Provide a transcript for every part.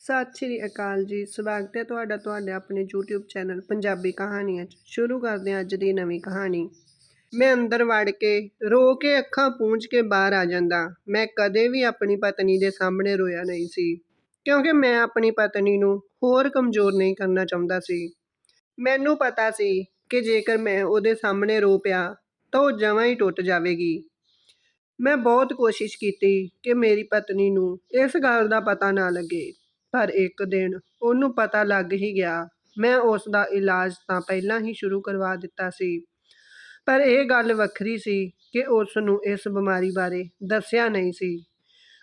ਸਤਿ ਸ਼੍ਰੀ ਅਕਾਲ ਜੀ। ਸਵਾਗਤ ਹੈ ਤੁਹਾਡਾ ਤੁਹਾਡੇ ਆਪਣੇ YouTube ਚੈਨਲ ਪੰਜਾਬੀ ਕਹਾਣੀਆਂ 'ਚ। ਸ਼ੁਰੂ ਕਰਦੇ ਹਾਂ ਅੱਜ ਦੀ ਨਵੀਂ ਕਹਾਣੀ। ਮੈਂ ਅੰਦਰ ਵੜ ਕੇ ਰੋ ਕੇ ਅੱਖਾਂ ਪੂੰਝ ਕੇ ਬਾਹਰ ਆ ਜਾਂਦਾ। ਮੈਂ ਕਦੇ ਵੀ ਆਪਣੀ ਪਤਨੀ ਦੇ ਸਾਹਮਣੇ ਰੋਇਆ ਨਹੀਂ ਸੀ, ਕਿਉਂਕਿ ਮੈਂ ਆਪਣੀ ਪਤਨੀ ਨੂੰ ਹੋਰ ਕਮਜ਼ੋਰ ਨਹੀਂ ਕਰਨਾ ਚਾਹੁੰਦਾ ਸੀ। ਮੈਨੂੰ ਪਤਾ ਸੀ ਕਿ ਜੇਕਰ ਮੈਂ ਉਹਦੇ ਸਾਹਮਣੇ ਰੋ ਪਿਆ ਤਾਂ ਉਹ ਜਮਾਂ ਹੀ ਟੁੱਟ ਜਾਵੇਗੀ। ਮੈਂ ਬਹੁਤ ਕੋਸ਼ਿਸ਼ ਕੀਤੀ ਕਿ ਮੇਰੀ ਪਤਨੀ ਨੂੰ ਇਸ ਗੱਲ ਦਾ ਪਤਾ ਨਾ ਲੱਗੇ, ਪਰ ਇੱਕ ਦਿਨ ਉਹਨੂੰ ਪਤਾ ਲੱਗ ਹੀ ਗਿਆ। ਮੈਂ ਉਸ ਦਾ ਇਲਾਜ ਤਾਂ ਪਹਿਲਾਂ ਹੀ ਸ਼ੁਰੂ ਕਰਵਾ ਦਿੱਤਾ ਸੀ, ਪਰ ਇਹ ਗੱਲ ਵੱਖਰੀ ਸੀ ਕਿ ਉਸ ਨੂੰ ਇਸ ਬਿਮਾਰੀ ਬਾਰੇ ਦੱਸਿਆ ਨਹੀਂ ਸੀ।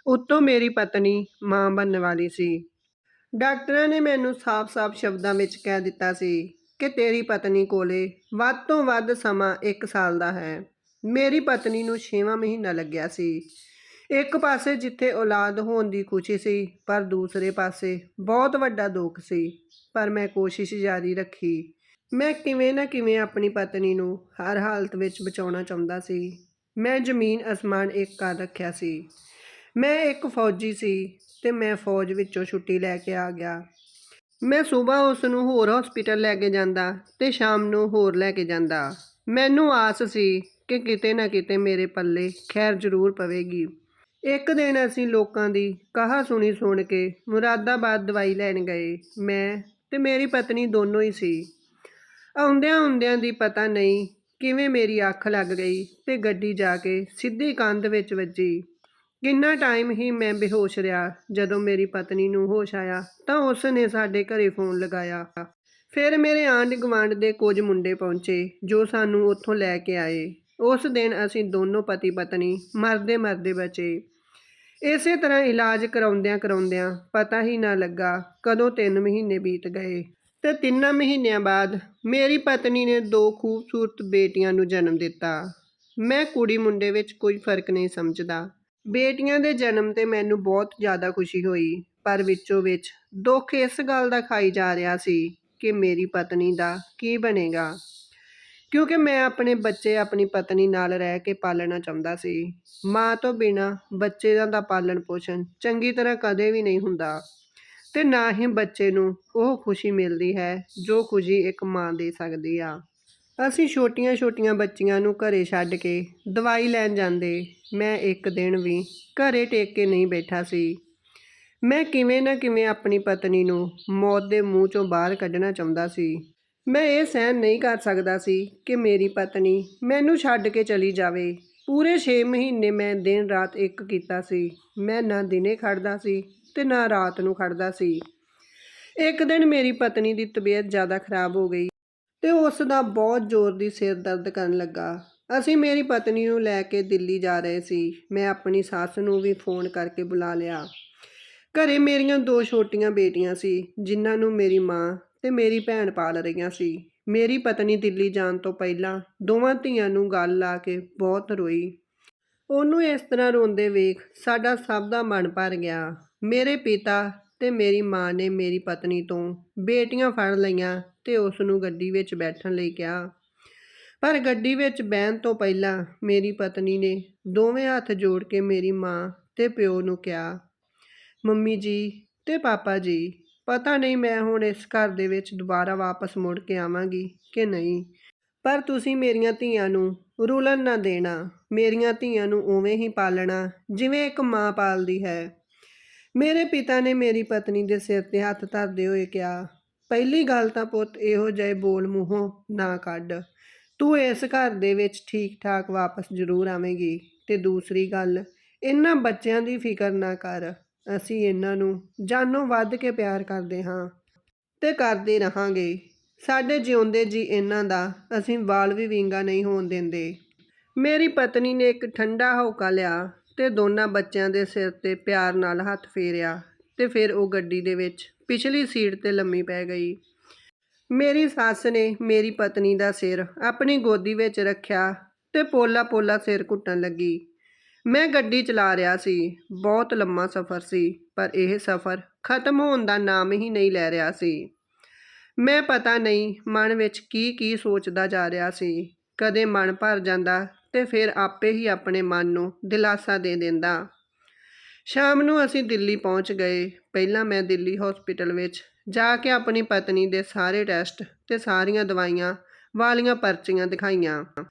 ਉੱਤੋਂ ਮੇਰੀ ਪਤਨੀ ਮਾਂ ਬਣਨ ਵਾਲੀ ਸੀ। ਡਾਕਟਰਾਂ ਨੇ ਮੈਨੂੰ ਸਾਫ਼-ਸਾਫ਼ ਸ਼ਬਦਾਂ ਵਿੱਚ ਕਹਿ ਦਿੱਤਾ ਸੀ ਕਿ ਤੇਰੀ ਪਤਨੀ ਕੋਲੇ ਵੱਧ ਤੋਂ ਵੱਧ ਸਮਾਂ 1 ਸਾਲ ਦਾ ਹੈ। ਮੇਰੀ ਪਤਨੀ ਨੂੰ 6ਵਾਂ ਮਹੀਨਾ ਲੱਗਿਆ ਸੀ। ਇੱਕ ਪਾਸੇ ਜਿੱਥੇ ਔਲਾਦ ਹੋਣ ਦੀ ਖੁਸ਼ੀ ਸੀ, ਪਰ ਦੂਸਰੇ ਪਾਸੇ ਬਹੁਤ ਵੱਡਾ ਦੁੱਖ ਸੀ। ਪਰ ਮੈਂ ਕੋਸ਼ਿਸ਼ ਜਾਰੀ ਰੱਖੀ। ਮੈਂ ਕਿਵੇਂ ਨਾ ਕਿਵੇਂ ਆਪਣੀ ਪਤਨੀ ਨੂੰ ਹਰ ਹਾਲਤ ਵਿੱਚ ਬਚਾਉਣਾ ਚਾਹੁੰਦਾ ਸੀ। ਮੈਂ ਜ਼ਮੀਨ ਅਸਮਾਨ ਇੱਕ ਕਰ ਰੱਖਿਆ ਸੀ। ਮੈਂ ਇੱਕ ਫੌਜੀ ਸੀ ਤੇ ਮੈਂ ਫੌਜ ਵਿੱਚੋਂ ਛੁੱਟੀ ਲੈ ਕੇ ਆ ਗਿਆ। ਮੈਂ ਸਵੇਰ ਉਸ ਨੂੰ ਹੋਰ ਹਸਪੀਟਲ ਲੈ ਕੇ ਜਾਂਦਾ ਤੇ ਸ਼ਾਮ ਨੂੰ ਹੋਰ ਲੈ ਕੇ ਜਾਂਦਾ। ਮੈਨੂੰ ਆਸ ਸੀ ਕਿ ਕਿਤੇ ਨਾ ਕਿਤੇ ਮੇਰੇ ਪੱਲੇ ਖੈਰ ਜ਼ਰੂਰ ਪਵੇਗੀ। ਇੱਕ ਦਿਨ ਅਸੀਂ ਲੋਕਾਂ ਦੀ ਕਹਾ ਸੁਣ ਕੇ ਮੁਰਾਦਾਬਾਦ ਦਵਾਈ ਲੈਣ ਗਏ। ਮੈਂ ਤੇ ਮੇਰੀ ਪਤਨੀ ਦੋਨੋਂ ਹੀ ਸੀ। ਆਉਂਦਿਆਂ ਦੀ ਪਤਾ ਨਹੀਂ ਕਿਵੇਂ ਮੇਰੀ ਅੱਖ ਲੱਗ ਗਈ ਤੇ ਗੱਡੀ ਜਾ ਕੇ ਸਿੱਧੀ ਕੰਧ ਵਿੱਚ ਵੱਜੀ। ਕਿੰਨਾ ਟਾਈਮ ਹੀ ਮੈਂ ਬੇਹੋਸ਼ ਰਿਹਾ। ਜਦੋਂ ਮੇਰੀ ਪਤਨੀ ਨੂੰ ਹੋਸ਼ ਆਇਆ ਤਾਂ ਉਸ ਨੇ ਸਾਡੇ ਘਰੇ ਫੋਨ ਲਗਾਇਆ। ਫਿਰ ਮੇਰੇ ਆਂਢ ਗੁਆਂਢ ਦੇ ਕੁਝ ਮੁੰਡੇ ਪਹੁੰਚੇ ਜੋ ਸਾਨੂੰ ਉੱਥੋਂ ਲੈ ਕੇ ਆਏ। ਉਸ ਦਿਨ ਅਸੀਂ ਦੋਨੋਂ ਪਤੀ ਪਤਨੀ ਮਰਦੇ ਬਚੇ। ਇਸੇ ਤਰ੍ਹਾਂ ਇਲਾਜ ਕਰਾਉਂਦਿਆਂ ਪਤਾ ਹੀ ਨਾ ਲੱਗਾ ਕਦੋਂ 3 ਮਹੀਨੇ ਬੀਤ ਗਏ ਤੇ 3 ਮਹੀਨਿਆਂ ਬਾਅਦ ਮੇਰੀ ਪਤਨੀ ਨੇ 2 ਖੂਬਸੂਰਤ ਬੇਟੀਆਂ ਨੂੰ ਜਨਮ ਦਿੱਤਾ। ਮੈਂ ਕੁੜੀ ਮੁੰਡੇ ਵਿੱਚ ਕੋਈ ਫਰਕ ਨਹੀਂ ਸਮਝਦਾ। ਬੇਟੀਆਂ ਦੇ ਜਨਮ ਤੇ ਮੈਨੂੰ ਬਹੁਤ ਜ਼ਿਆਦਾ ਖੁਸ਼ੀ ਹੋਈ, ਪਰ ਵਿੱਚੋਂ ਵਿੱਚ ਦੁੱਖ ਇਸ ਗੱਲ ਦਾ ਖਾਈ ਜਾ ਰਿਹਾ ਸੀ ਕਿ ਮੇਰੀ ਪਤਨੀ ਦਾ ਕੀ ਬਣੇਗਾ, ਕਿਉਂਕਿ ਮੈਂ ਆਪਣੇ ਬੱਚੇ ਆਪਣੀ ਪਤਨੀ ਨਾਲ ਰਹਿ ਕੇ ਪਾਲਣਾ ਚਾਹੁੰਦਾ ਸੀ। ਮਾਂ ਤੋਂ ਬਿਨਾਂ ਬੱਚਿਆਂ ਦਾ ਪਾਲਣ ਪੋਸ਼ਣ ਚੰਗੀ ਤਰ੍ਹਾਂ ਕਦੇ ਵੀ ਨਹੀਂ ਹੁੰਦਾ ਤੇ ਨਾ ਹੀ ਬੱਚੇ ਨੂੰ ਉਹ ਖੁਸ਼ੀ ਮਿਲਦੀ ਹੈ ਜੋ ਖੁਸ਼ੀ ਇੱਕ ਮਾਂ ਦੇ ਸਕਦੀ ਆ। ਅਸੀਂ ਛੋਟੀਆਂ ਬੱਚੀਆਂ ਨੂੰ ਘਰੇ ਛੱਡ ਕੇ ਦਵਾਈ ਲੈਣ ਜਾਂਦੇ। ਮੈਂ ਇੱਕ ਦਿਨ ਵੀ ਘਰੇ ਟੇਕ ਕੇ ਨਹੀਂ ਬੈਠਾ ਸੀ। ਮੈਂ ਕਿਵੇਂ ਨਾ ਕਿਵੇਂ ਆਪਣੀ ਪਤਨੀ ਨੂੰ ਮੌਤ ਦੇ ਮੂੰਹ 'ਚੋਂ ਬਾਹਰ ਕੱਢਣਾ ਚਾਹੁੰਦਾ ਸੀ। ਮੈਂ ਇਹ ਸਹਿਣ ਨਹੀਂ ਕਰ ਸਕਦਾ ਸੀ ਕਿ ਮੇਰੀ ਪਤਨੀ ਮੈਨੂੰ ਛੱਡ ਕੇ ਚਲੀ ਜਾਵੇ। ਪੂਰੇ 6 ਮਹੀਨੇ ਮੈਂ ਦਿਨ ਰਾਤ ਇੱਕ ਕੀਤਾ ਸੀ। ਮੈਂ ਨਾ ਦਿਨੇ ਖੜਦਾ ਸੀ ਤੇ ਨਾ ਰਾਤ ਨੂੰ ਖੜਦਾ ਸੀ। ਇੱਕ ਦਿਨ ਮੇਰੀ ਪਤਨੀ ਦੀ ਤਬੀਅਤ ਜ਼ਿਆਦਾ ਖਰਾਬ ਹੋ ਗਈ ਤੇ ਉਸ ਦਾ ਬਹੁਤ ਜ਼ੋਰ ਦੀ ਸਿਰ ਦਰਦ ਕਰਨ ਲੱਗਾ। ਅਸੀਂ ਮੇਰੀ ਪਤਨੀ ਨੂੰ ਲੈ ਕੇ ਦਿੱਲੀ ਜਾ ਰਹੇ ਸੀ। ਮੈਂ ਆਪਣੀ ਸੱਸ ਨੂੰ ਵੀ ਫੋਨ ਕਰਕੇ ਬੁਲਾ ਲਿਆ। ਘਰੇ ਮੇਰੀਆਂ 2 ਛੋਟੀਆਂ ਬੇਟੀਆਂ ਸੀ ਜਿਨ੍ਹਾਂ ਨੂੰ ਮੇਰੀ ਮਾਂ ਤੇ ਮੇਰੀ ਭੈਣ ਪਾਲ ਰਹੀਆਂ ਸੀ। ਮੇਰੀ ਪਤਨੀ ਦਿੱਲੀ ਜਾਣ ਤੋਂ ਪਹਿਲਾਂ ਦੋਵਾਂ ਧੀਆਂ ਨੂੰ ਗਲ ਲਾ ਕੇ ਬਹੁਤ ਰੋਈ। ਉਹਨੂੰ ਇਸ ਤਰ੍ਹਾਂ ਰੋਂਦੇ ਵੇਖ ਸਾਡਾ ਸਭ ਦਾ ਮਨ ਭਰ ਗਿਆ। ਮੇਰੇ ਪਿਤਾ ਤੇ ਮੇਰੀ ਮਾਂ ਨੇ ਮੇਰੀ ਪਤਨੀ ਤੋਂ ਬੇਟੀਆਂ ਫੜ ਲਈਆਂ ਤੇ ਉਸ ਨੂੰ ਗੱਡੀ ਵਿੱਚ ਬੈਠਣ ਲਈ ਕਿਹਾ, ਪਰ ਗੱਡੀ ਵਿੱਚ ਬਹਿਣ ਤੋਂ ਪਹਿਲਾਂ ਮੇਰੀ ਪਤਨੀ ਨੇ ਦੋਵੇਂ ਹੱਥ ਜੋੜ ਕੇ ਮੇਰੀ ਮਾਂ ਤੇ ਪਿਓ ਨੂੰ ਕਿਹਾ, ਮੰਮੀ ਜੀ ਤੇ ਪਾਪਾ ਜੀ, ਪਤਾ ਨਹੀਂ ਮੈਂ ਹੁਣ ਇਸ ਘਰ ਦੇ ਵਿੱਚ ਦੁਬਾਰਾ ਵਾਪਸ ਮੁੜ ਕੇ ਆਵਾਂਗੀ ਕਿ ਨਹੀਂ, ਪਰ ਤੁਸੀਂ ਮੇਰੀਆਂ ਧੀਆਂ ਨੂੰ ਰੁਲਣ ਨਾ ਦੇਣਾ। ਮੇਰੀਆਂ ਧੀਆਂ ਨੂੰ ਉਵੇਂ ਹੀ ਪਾਲਣਾ ਜਿਵੇਂ ਇੱਕ ਮਾਂ ਪਾਲਦੀ ਹੈ। ਮੇਰੇ ਪਿਤਾ ਨੇ ਮੇਰੀ ਪਤਨੀ ਦੇ ਸਿਰ ਤੇ ਹੱਥ ਧਰਦੇ ਹੋਏ ਕਿਹਾ, ਪਹਿਲੀ ਗੱਲ ਤਾਂ ਪੁੱਤ ਇਹੋ ਜਿਹੇ ਬੋਲ ਮੂੰਹੋਂ ਨਾ ਕੱਢ। ਤੂੰ ਇਸ ਘਰ ਦੇ ਵਿੱਚ ਠੀਕ ਠਾਕ ਵਾਪਸ ਜ਼ਰੂਰ ਆਵੇਂਗੀ। ਤੇ ਦੂਸਰੀ ਗੱਲ, ਇਹਨਾਂ ਬੱਚਿਆਂ ਦੀ ਫਿਕਰ ਨਾ ਕਰ। ਅਸੀਂ ਇਹਨਾਂ ਨੂੰ ਜਾਨੋਂ ਵੱਧ ਕੇ ਪਿਆਰ ਕਰਦੇ ਹਾਂ ਤੇ ਕਰਦੇ ਰਹਾਂਗੇ। ਸਾਡੇ ਜਿਉਂਦੇ ਜੀ ਇਹਨਾਂ ਦਾ ਅਸੀਂ ਵਾਲ ਵੀ ਵਿੰਗਾ ਨਹੀਂ ਹੋਣ ਦਿੰਦੇ। ਮੇਰੀ ਪਤਨੀ ਨੇ ਇੱਕ ਠੰਡਾ ਹੌਕਾ ਲਿਆ ਤੇ ਦੋਨਾਂ ਬੱਚਿਆਂ ਦੇ ਸਿਰ ਤੇ ਪਿਆਰ ਨਾਲ ਹੱਥ ਫੇਰਿਆ ਤੇ ਫਿਰ ਉਹ ਗੱਡੀ ਦੇ ਵਿੱਚ ਪਿਛਲੀ ਸੀਟ ਤੇ ਲੰਮੀ ਪੈ ਗਈ। ਮੇਰੀ ਸੱਸ ਨੇ ਮੇਰੀ ਪਤਨੀ ਦਾ ਸਿਰ ਆਪਣੀ ਗੋਦੀ ਵਿੱਚ ਰੱਖਿਆ ਤੇ ਪੋਲਾ ਸਿਰ ਘੁੱਟਣ ਲੱਗੀ। ਮੈਂ ਗੱਡੀ ਚਲਾ ਰਿਹਾ ਸੀ। ਬਹੁਤ ਲੰਮਾ ਸਫ਼ਰ ਸੀ, ਪਰ ਇਹ ਸਫ਼ਰ ਖਤਮ ਹੋਣ ਦਾ ਨਾਮ ਹੀ ਨਹੀਂ ਲੈ ਰਿਹਾ ਸੀ। ਮੈਂ ਪਤਾ ਨਹੀਂ ਮਨ ਵਿੱਚ ਕੀ ਸੋਚਦਾ ਜਾ ਰਿਹਾ ਸੀ। ਕਦੇ ਮਨ ਭਰ ਜਾਂਦਾ ਤੇ ਫਿਰ ਆਪੇ ਹੀ ਆਪਣੇ ਮਨ ਨੂੰ ਦਿਲਾਸਾ ਦੇ ਦਿੰਦਾ। ਸ਼ਾਮ ਨੂੰ ਅਸੀਂ ਦਿੱਲੀ ਪਹੁੰਚ ਗਏ। ਪਹਿਲਾਂ ਮੈਂ ਦਿੱਲੀ ਹਸਪੀਟਲ ਵਿੱਚ ਜਾ ਕੇ ਆਪਣੀ ਪਤਨੀ ਦੇ ਸਾਰੇ ਟੈਸਟ ਤੇ ਸਾਰੀਆਂ ਦਵਾਈਆਂ ਵਾਲੀਆਂ ਪਰਚੀਆਂ ਦਿਖਾਈਆਂ।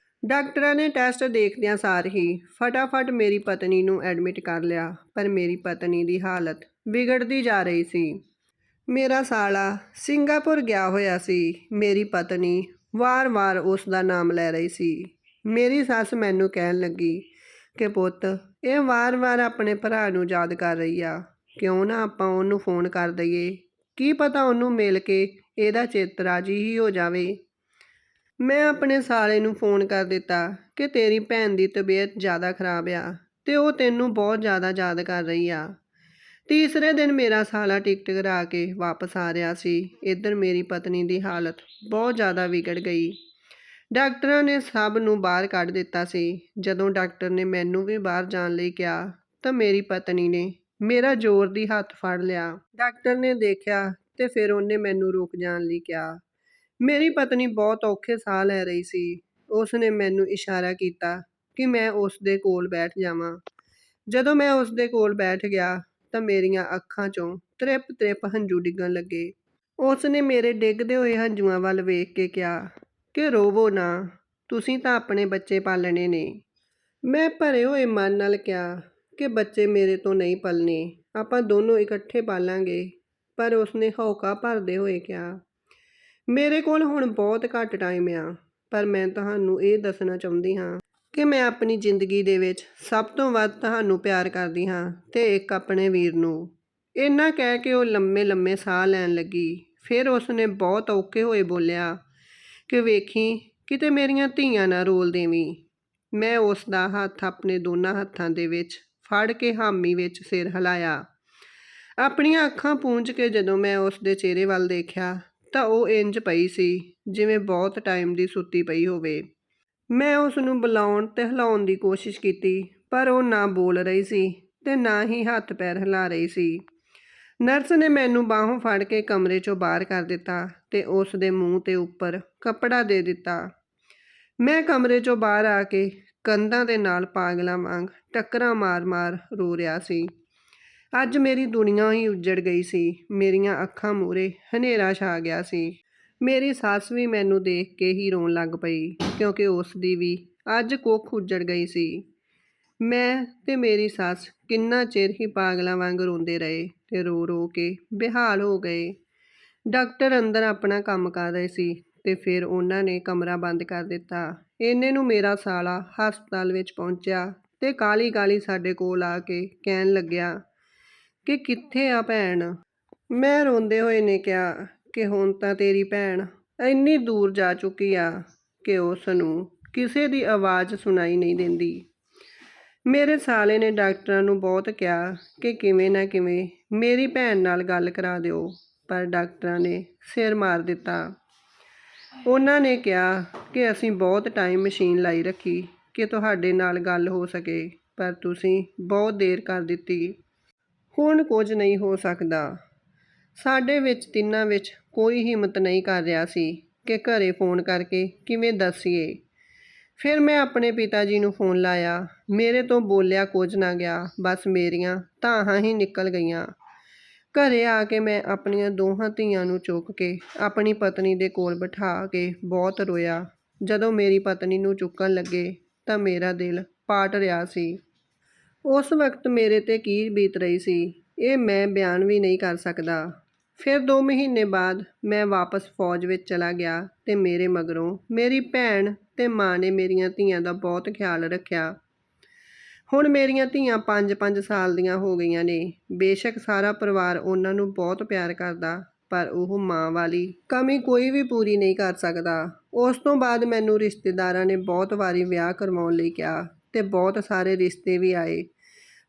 ਡਾਕਟਰਾਂ ਨੇ ਟੈਸਟ ਦੇਖਦਿਆਂ ਸਾਰ ਹੀ ਫਟਾਫਟ ਮੇਰੀ ਪਤਨੀ ਨੂੰ ਐਡਮਿਟ ਕਰ ਲਿਆ, ਪਰ ਮੇਰੀ ਪਤਨੀ ਦੀ ਹਾਲਤ ਵਿਗੜਦੀ ਜਾ ਰਹੀ ਸੀ। ਮੇਰਾ ਸਾਲਾ ਸਿੰਗਾਪੁਰ ਗਿਆ ਹੋਇਆ ਸੀ। ਮੇਰੀ ਪਤਨੀ ਵਾਰ-ਵਾਰ ਉਸ ਦਾ ਨਾਮ ਲੈ ਰਹੀ ਸੀ। ਮੇਰੀ ਸੱਸ ਮੈਨੂੰ ਕਹਿਣ ਲੱਗੀ ਕਿ ਪੁੱਤ, ਇਹ ਵਾਰ-ਵਾਰ ਆਪਣੇ ਭਰਾ ਨੂੰ ਯਾਦ ਕਰ ਰਹੀ ਆ, ਕਿਉਂ ਨਾ ਆਪਾਂ ਉਹਨੂੰ ਫੋਨ ਕਰ ਦਈਏ, ਕੀ ਪਤਾ ਉਹਨੂੰ ਮਿਲ ਕੇ ਇਹਦਾ ਚਿੱਤ ਰਾਜੀ ਹੀ ਹੋ ਜਾਵੇ। ਮੈਂ ਆਪਣੇ ਸਾਲੇ ਨੂੰ ਫੋਨ ਕਰ ਦਿੱਤਾ ਕਿ ਤੇਰੀ ਭੈਣ ਦੀ ਤਬੀਅਤ ਜ਼ਿਆਦਾ ਖਰਾਬ ਆ ਤੇ ਉਹ ਤੈਨੂੰ ਬਹੁਤ ਜ਼ਿਆਦਾ ਯਾਦ ਕਰ ਰਹੀ ਆ। ਤੀਸਰੇ ਦਿਨ ਮੇਰਾ ਸਾਲਾ ਟਿਕਟ ਕਰਾ ਕੇ ਵਾਪਸ ਆ ਰਿਹਾ ਸੀ। ਇੱਧਰ ਮੇਰੀ ਪਤਨੀ ਦੀ ਹਾਲਤ ਬਹੁਤ ਜ਼ਿਆਦਾ ਵਿਗੜ ਗਈ। ਡਾਕਟਰਾਂ ਨੇ ਸਭ ਨੂੰ ਬਾਹਰ ਕੱਢ ਦਿੱਤਾ ਸੀ। ਜਦੋਂ ਡਾਕਟਰ ਨੇ ਮੈਨੂੰ ਵੀ ਬਾਹਰ ਜਾਣ ਲਈ ਕਿਹਾ ਤਾਂ ਮੇਰੀ ਪਤਨੀ ਨੇ ਮੇਰਾ ਜ਼ੋਰ ਦੀ ਹੱਥ ਫੜ ਲਿਆ। ਡਾਕਟਰ ਨੇ ਦੇਖਿਆ ਤੇ ਫਿਰ ਉਹਨੇ ਮੈਨੂੰ ਰੁਕ ਜਾਣ ਲਈ ਕਿਹਾ। ਮੇਰੀ ਪਤਨੀ ਬਹੁਤ ਔਖੇ ਸਾਹ ਲੈ ਰਹੀ ਸੀ। ਉਸ ਨੇ ਮੈਨੂੰ ਇਸ਼ਾਰਾ ਕੀਤਾ ਕਿ ਮੈਂ ਉਸ ਦੇ ਕੋਲ ਬੈਠ ਜਾਵਾਂ। ਜਦੋਂ ਮੈਂ ਉਸ ਦੇ ਕੋਲ ਬੈਠ ਗਿਆ ਤਾਂ ਮੇਰੀਆਂ ਅੱਖਾਂ 'ਚੋਂ ਤ੍ਰਿਪ-ਤ੍ਰਿਪ ਹੰਝੂ ਡਿੱਗਣ ਲੱਗੇ। ਉਸ ਨੇ ਮੇਰੇ ਡਿੱਗਦੇ ਹੋਏ ਹੰਝੂਆਂ ਵੱਲ ਵੇਖ ਕੇ ਕਿਹਾ ਕਿ ਰੋਵੋ ਨਾ, ਤੁਸੀਂ ਤਾਂ ਆਪਣੇ ਬੱਚੇ ਪਾਲਣੇ ਨੇ। ਮੈਂ ਭਰੇ ਹੋਏ ਮਨ ਨਾਲ ਕਿਹਾ ਕਿ ਬੱਚੇ ਮੇਰੇ ਤੋਂ ਨਹੀਂ ਪਲਣੇ, ਆਪਾਂ ਦੋਨੋਂ ਇਕੱਠੇ ਪਾਲਾਂਗੇ। ਪਰ ਉਸਨੇ ਹੌਕਾ ਭਰਦੇ ਹੋਏ ਕਿਹਾ, ਮੇਰੇ ਕੋਲ ਹੁਣ ਬਹੁਤ ਘੱਟ ਟਾਈਮ ਆ, ਪਰ ਮੈਂ ਤੁਹਾਨੂੰ ਇਹ ਦੱਸਣਾ ਚਾਹੁੰਦੀ ਹਾਂ ਕਿ ਮੈਂ ਆਪਣੀ ਜ਼ਿੰਦਗੀ ਦੇ ਵਿੱਚ ਸਭ ਤੋਂ ਵੱਧ ਤੁਹਾਨੂੰ ਪਿਆਰ ਕਰਦੀ ਹਾਂ ਤੇ ਇੱਕ ਆਪਣੇ ਵੀਰ ਨੂੰ। ਇੰਨਾ ਕਹਿ ਕੇ ਉਹ ਲੰਮੇ-ਲੰਮੇ ਸਾਹ ਲੈਣ ਲੱਗੀ। ਫਿਰ ਉਸਨੇ ਬਹੁਤ ਔਖੇ ਹੋਏ ਬੋਲਿਆ ਕਿ ਵੇਖੀ ਕਿਤੇ ਮੇਰੀਆਂ ਧੀਆਂ ਨਾ ਰੋਲ ਦੇਵੀਂ। ਮੈਂ ਉਸ ਦਾ ਹੱਥ ਆਪਣੇ ਦੋਨਾਂ ਹੱਥਾਂ ਦੇ ਵਿੱਚ ਫੜ ਕੇ ਹਾਮੀ ਵਿੱਚ ਸਿਰ ਹਿਲਾਇਆ। ਆਪਣੀਆਂ ਅੱਖਾਂ ਪੂੰਝ ਕੇ ਜਦੋਂ ਮੈਂ ਉਸ ਦੇ ਚਿਹਰੇ ਵੱਲ ਦੇਖਿਆ ਤਾਂ ਉਹ ਇੰਜ ਪਈ ਸੀ ਜਿਵੇਂ ਬਹੁਤ ਟਾਈਮ ਦੀ ਸੁੱਤੀ ਪਈ ਹੋਵੇ। ਮੈਂ ਉਸ ਨੂੰ ਬੁਲਾਉਣ ਤੇ ਹਿਲਾਉਣ ਦੀ ਕੋਸ਼ਿਸ਼ ਕੀਤੀ, ਪਰ ਉਹ ਨਾ ਬੋਲ ਰਹੀ ਸੀ ਤੇ ਨਾ ਹੀ ਹੱਥ ਪੈਰ ਹਿਲਾ ਰਹੀ ਸੀ। ਨਰਸ ਨੇ ਮੈਨੂੰ ਬਾਹੋਂ ਫੜ ਕੇ ਕਮਰੇ 'ਚੋਂ ਬਾਹਰ ਕਰ ਦਿੱਤਾ ਤੇ ਉਸ ਦੇ ਮੂੰਹ ਤੇ ਉੱਪਰ ਕੱਪੜਾ ਦੇ ਦਿੱਤਾ। ਮੈਂ ਕਮਰੇ 'ਚੋਂ ਬਾਹਰ ਆ ਕੇ ਕੰਧਾਂ ਦੇ ਨਾਲ ਪਾਗਲਾਂ ਵਾਂਗ ਟੱਕਰਾਂ ਮਾਰ-ਮਾਰ ਰੋ ਰਿਹਾ ਸੀ। ਅੱਜ ਮੇਰੀ ਦੁਨੀਆ ਹੀ ਉੱਜੜ ਗਈ ਸੀ। ਮੇਰੀਆਂ ਅੱਖਾਂ ਮੂਹਰੇ ਹਨੇਰਾ ਛਾ ਗਿਆ ਸੀ। ਮੇਰੀ ਸੱਸ ਵੀ ਮੈਨੂੰ ਦੇਖ ਕੇ ਹੀ ਰੋਣ ਲੱਗ ਪਈ, ਕਿਉਂਕਿ ਉਸ ਦੀ ਵੀ ਅੱਜ ਕੁੱਖ ਉੱਜੜ ਗਈ ਸੀ। ਮੈਂ ਤੇ ਮੇਰੀ ਸੱਸ ਕਿੰਨਾ ਚਿਰ ਹੀ ਪਾਗਲਾਂ ਵਾਂਗ ਰੋਂਦੇ ਰਹੇ ਤੇ ਰੋ-ਰੋ ਕੇ ਬੇਹਾਲ ਹੋ ਗਏ। ਡਾਕਟਰ ਅੰਦਰ ਆਪਣਾ ਕੰਮ ਕਰ ਰਹੇ ਸੀ ਤੇ ਫਿਰ ਉਹਨਾਂ ਨੇ ਕਮਰਾ ਬੰਦ ਕਰ ਦਿੱਤਾ। ਇੰਨੇ ਨੂੰ ਮੇਰਾ ਸਾਲਾ ਹਸਪਤਾਲ ਵਿੱਚ ਪਹੁੰਚਿਆ ਤੇ ਕਾਹਲੀ-ਕਾਹਲੀ ਸਾਡੇ ਕੋਲ ਆ ਕੇ ਕਹਿਣ ਲੱਗਿਆ ਕਿ ਕਿੱਥੇ ਆ ਭੈਣ। ਮੈਂ ਰੋਂਦੇ ਹੋਏ ਨੇ ਕਿਹਾ ਕਿ ਹੁਣ ਤਾਂ ਤੇਰੀ ਭੈਣ ਇੰਨੀ ਦੂਰ ਜਾ ਚੁੱਕੀ ਆ ਕਿ ਉਸ ਨੂੰ ਕਿਸੇ ਦੀ ਆਵਾਜ਼ ਸੁਣਾਈ ਨਹੀਂ ਦਿੰਦੀ। ਮੇਰੇ ਸਾਲੇ ਨੇ ਡਾਕਟਰਾਂ ਨੂੰ ਬਹੁਤ ਕਿਹਾ ਕਿ ਕਿਵੇਂ ਨਾ ਕਿਵੇਂ ਮੇਰੀ ਭੈਣ ਨਾਲ ਗੱਲ ਕਰਾ ਦਿਓ, ਪਰ ਡਾਕਟਰਾਂ ਨੇ ਸਿਰ ਮਾਰ ਦਿੱਤਾ। ਉਹਨਾਂ ਨੇ ਕਿਹਾ ਕਿ ਅਸੀਂ ਬਹੁਤ ਟਾਈਮ ਮਸ਼ੀਨ ਲਾਈ ਰੱਖੀ ਕਿ ਤੁਹਾਡੇ ਨਾਲ ਗੱਲ ਹੋ ਸਕੇ, ਪਰ ਤੁਸੀਂ ਬਹੁਤ ਦੇਰ ਕਰ ਦਿੱਤੀ। ਹੁਣ ਕੁਝ ਨਹੀਂ ਹੋ ਸਕਦਾ। ਸਾਡੇ ਵਿੱਚ ਤਿੰਨਾਂ ਵਿੱਚ ਕੋਈ ਹਿੰਮਤ ਨਹੀਂ ਕਰ ਰਿਹਾ ਸੀ ਕਿ ਘਰੇ ਫੋਨ ਕਰਕੇ ਕਿਵੇਂ ਦੱਸੀਏ। ਫਿਰ ਮੈਂ ਆਪਣੇ ਪਿਤਾ ਜੀ ਨੂੰ ਫੋਨ ਲਾਇਆ। ਮੇਰੇ ਤੋਂ ਬੋਲਿਆ ਕੁਝ ਨਾ ਗਿਆ, ਬਸ ਮੇਰੀਆਂ ਧਾਹਾਂ ਹੀ ਨਿਕਲ ਗਈਆਂ। ਘਰੇ ਆ ਕੇ ਮੈਂ ਆਪਣੀਆਂ ਦੋਹਾਂ ਧੀਆਂ ਨੂੰ ਚੁੱਕ ਕੇ ਆਪਣੀ ਪਤਨੀ ਦੇ ਕੋਲ ਬਿਠਾ ਕੇ ਬਹੁਤ ਰੋਇਆ। ਜਦੋਂ ਮੇਰੀ ਪਤਨੀ ਨੂੰ ਚੁੱਕਣ ਲੱਗੇ ਤਾਂ ਮੇਰਾ ਦਿਲ ਪਾਟ ਰਿਹਾ ਸੀ। ਉਸ ਵਕਤ ਮੇਰੇ 'ਤੇ ਕੀ ਬੀਤ ਰਹੀ ਸੀ, ਇਹ ਮੈਂ ਬਿਆਨ ਵੀ ਨਹੀਂ ਕਰ ਸਕਦਾ। ਫਿਰ 2 ਮਹੀਨੇ ਬਾਅਦ ਮੈਂ ਵਾਪਸ ਫੌਜ ਵਿੱਚ ਚਲਾ ਗਿਆ ਤੇ ਮੇਰੇ ਮਗਰੋਂ ਮੇਰੀ ਭੈਣ ਤੇ ਮਾਂ ਨੇ ਮੇਰੀਆਂ ਧੀਆਂ ਦਾ ਬਹੁਤ ਖਿਆਲ ਰੱਖਿਆ। ਹੁਣ ਮੇਰੀਆਂ ਧੀਆਂ 5-5 ਸਾਲ ਦੀਆਂ ਹੋ ਗਈਆਂ ਨੇ। ਬੇਸ਼ੱਕ ਸਾਰਾ ਪਰਿਵਾਰ ਉਹਨਾਂ ਨੂੰ ਬਹੁਤ ਪਿਆਰ ਕਰਦਾ, ਪਰ ਉਹ ਮਾਂ ਵਾਲੀ ਕਮੀ ਕੋਈ ਵੀ ਪੂਰੀ ਨਹੀਂ ਕਰ ਸਕਦਾ। ਉਸ ਤੋਂ ਬਾਅਦ ਮੈਨੂੰ ਰਿਸ਼ਤੇਦਾਰਾਂ ਨੇ ਬਹੁਤ ਵਾਰੀ ਵਿਆਹ ਕਰਵਾਉਣ ਲਈ ਕਿਹਾ ਤੇ ਬਹੁਤ ਸਾਰੇ ਰਿਸ਼ਤੇ ਵੀ ਆਏ,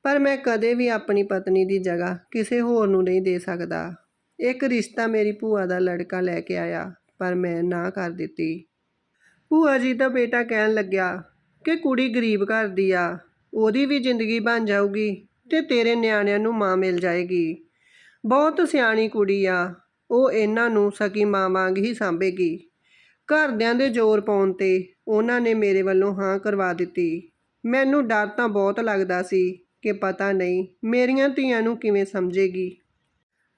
ਪਰ ਮੈਂ ਕਦੇ ਵੀ ਆਪਣੀ ਪਤਨੀ ਦੀ ਜਗ੍ਹਾ ਕਿਸੇ ਹੋਰ ਨੂੰ ਨਹੀਂ ਦੇ ਸਕਦਾ। ਇੱਕ ਰਿਸ਼ਤਾ ਮੇਰੀ ਭੂਆ ਦਾ ਲੜਕਾ ਲੈ ਕੇ ਆਇਆ, ਪਰ ਮੈਂ ਨਾ ਕਰ ਦਿੱਤੀ। ਭੂਆ ਜੀ ਦਾ ਬੇਟਾ ਕਹਿਣ ਲੱਗਿਆ ਕਿ ਕੁੜੀ ਗਰੀਬ ਘਰ ਦੀ ਆ, ਉਹਦੀ ਵੀ ਜ਼ਿੰਦਗੀ ਬਣ ਜਾਊਗੀ ਤੇ ਤੇਰੇ ਨਿਆਣਿਆਂ ਨੂੰ ਮਾਂ ਮਿਲ ਜਾਏਗੀ। ਬਹੁਤ ਸਿਆਣੀ ਕੁੜੀ ਆ, ਉਹ ਇਹਨਾਂ ਨੂੰ ਸਕੀ ਮਾਂ ਵਾਂਗ ਹੀ ਸਾਂਭੇਗੀ। ਘਰਦਿਆਂ ਦੇ ਜ਼ੋਰ ਪਾਉਣ 'ਤੇ ਉਹਨਾਂ ਨੇ ਮੇਰੇ ਵੱਲੋਂ ਹਾਂ ਕਰਵਾ ਦਿੱਤੀ। ਮੈਨੂੰ ਡਰ ਤਾਂ ਬਹੁਤ ਲੱਗਦਾ ਸੀ ਕਿ ਪਤਾ ਨਹੀਂ ਮੇਰੀਆਂ ਧੀਆਂ ਨੂੰ ਕਿਵੇਂ ਸਮਝੇਗੀ।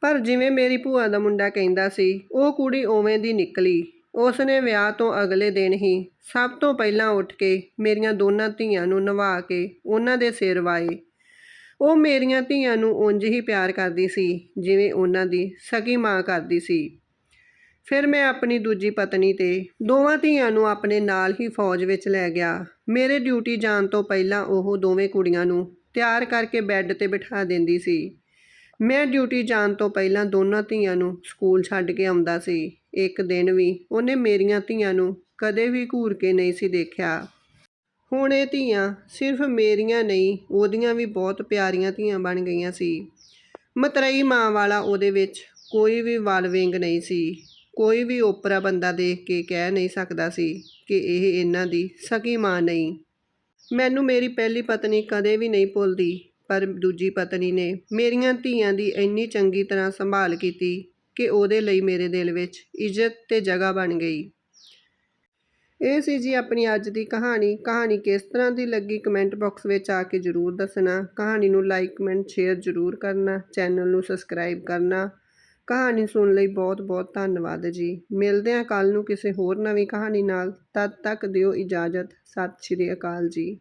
ਪਰ ਜਿਵੇਂ ਮੇਰੀ ਭੂਆ ਦਾ ਮੁੰਡਾ ਕਹਿੰਦਾ ਸੀ, ਉਹ ਕੁੜੀ ਉਵੇਂ ਦੀ ਨਿਕਲੀ। ਉਸਨੇ ਵਿਆਹ ਤੋਂ ਅਗਲੇ ਦਿਨ ਹੀ ਸਭ ਤੋਂ ਪਹਿਲਾਂ ਉੱਠ ਕੇ ਮੇਰੀਆਂ ਦੋਨਾਂ ਧੀਆਂ ਨੂੰ ਨਵਾ ਕੇ ਉਹਨਾਂ ਦੇ ਸਿਰ ਵਾਏ। ਉਹ ਮੇਰੀਆਂ ਧੀਆਂ ਨੂੰ ਉਂਝ ਹੀ ਪਿਆਰ ਕਰਦੀ ਸੀ ਜਿਵੇਂ ਉਹਨਾਂ ਦੀ ਸਕੀ ਮਾਂ ਕਰਦੀ ਸੀ। ਫਿਰ ਮੈਂ ਆਪਣੀ ਦੂਜੀ ਪਤਨੀ ਤੇ ਦੋਵਾਂ ਧੀਆਂ ਨੂੰ ਆਪਣੇ ਨਾਲ ਹੀ ਫੌਜ ਵਿੱਚ ਲੈ ਗਿਆ। ਮੇਰੇ ਡਿਊਟੀ ਜਾਣ ਤੋਂ ਪਹਿਲਾਂ ਉਹ ਦੋਵੇਂ ਕੁੜੀਆਂ ਨੂੰ ਤਿਆਰ ਕਰਕੇ ਬੈੱਡ ਤੇ ਬਿਠਾ ਦਿੰਦੀ ਸੀ। ਮੈਂ ਡਿਊਟੀ ਜਾਣ ਤੋਂ ਪਹਿਲਾਂ ਦੋਨਾਂ ਧੀਆਂ ਨੂੰ ਸਕੂਲ ਛੱਡ ਕੇ ਆਉਂਦਾ ਸੀ। ਇੱਕ ਦਿਨ ਵੀ ਉਹਨੇ ਮੇਰੀਆਂ ਧੀਆਂ ਨੂੰ ਕਦੇ ਵੀ ਘੂਰ ਕੇ ਨਹੀਂ ਸੀ ਦੇਖਿਆ। ਹੁਣ ਇਹ ਧੀਆਂ ਸਿਰਫ ਮੇਰੀਆਂ ਨਹੀਂ, ਉਹਦੀਆਂ ਵੀ ਬਹੁਤ ਪਿਆਰੀਆਂ ਧੀਆਂ ਬਣ ਗਈਆਂ ਸੀ। ਮਤਰੇਈ ਮਾਂ ਵਾਲਾ ਉਹਦੇ ਵਿੱਚ ਕੋਈ ਵੀ ਵਲ ਵਿੰਗ ਨਹੀਂ ਸੀ। ਕੋਈ ਵੀ ਓਪਰਾ ਬੰਦਾ ਦੇਖ ਕੇ ਕਹਿ ਨਹੀਂ ਸਕਦਾ ਸੀ ਕਿ ਇਹ ਇਹਨਾਂ ਦੀ ਸਕੀ ਮਾਂ ਨਹੀਂ। ਮੈਨੂੰ ਮੇਰੀ ਪਹਿਲੀ ਪਤਨੀ ਕਦੇ ਵੀ ਨਹੀਂ ਭੁੱਲਦੀ, ਪਰ ਦੂਜੀ ਪਤਨੀ ਨੇ ਮੇਰੀਆਂ ਧੀਆਂ ਦੀ ਇੰਨੀ ਚੰਗੀ ਤਰ੍ਹਾਂ ਸੰਭਾਲ ਕੀਤੀ ਕਿ ਉਹਦੇ ਲਈ ਮੇਰੇ ਦਿਲ ਵਿੱਚ ਇੱਜ਼ਤ ਤੇ ਜਗ੍ਹਾ ਬਣ ਗਈ। ਇਹ ਸੀ ਜੀ ਆਪਣੀ ਅੱਜ ਦੀ ਕਹਾਣੀ। ਕਹਾਣੀ ਕਿਸ ਤਰ੍ਹਾਂ ਦੀ ਲੱਗੀ ਕਮੈਂਟ ਬਾਕਸ ਵਿੱਚ ਆ ਕੇ ਜ਼ਰੂਰ ਦੱਸਣਾ। ਕਹਾਣੀ ਨੂੰ ਲਾਈਕ, ਕਮੈਂਟ, ਸ਼ੇਅਰ ਜ਼ਰੂਰ ਕਰਨਾ। ਚੈਨਲ ਨੂੰ ਸਬਸਕ੍ਰਾਈਬ ਕਰਨਾ। ਕਹਾਣੀ ਸੁਣਨ ਲਈ ਬਹੁਤ ਬਹੁਤ ਧੰਨਵਾਦ ਜੀ। ਮਿਲਦੇ ਹਾਂ ਕੱਲ੍ਹ ਨੂੰ ਕਿਸੇ ਹੋਰ ਨਵੀਂ ਕਹਾਣੀ ਨਾਲ। ਤਦ ਤੱਕ ਦਿਓ ਇਜਾਜ਼ਤ। ਸਤਿ ਸ਼੍ਰੀ ਅਕਾਲ ਜੀ।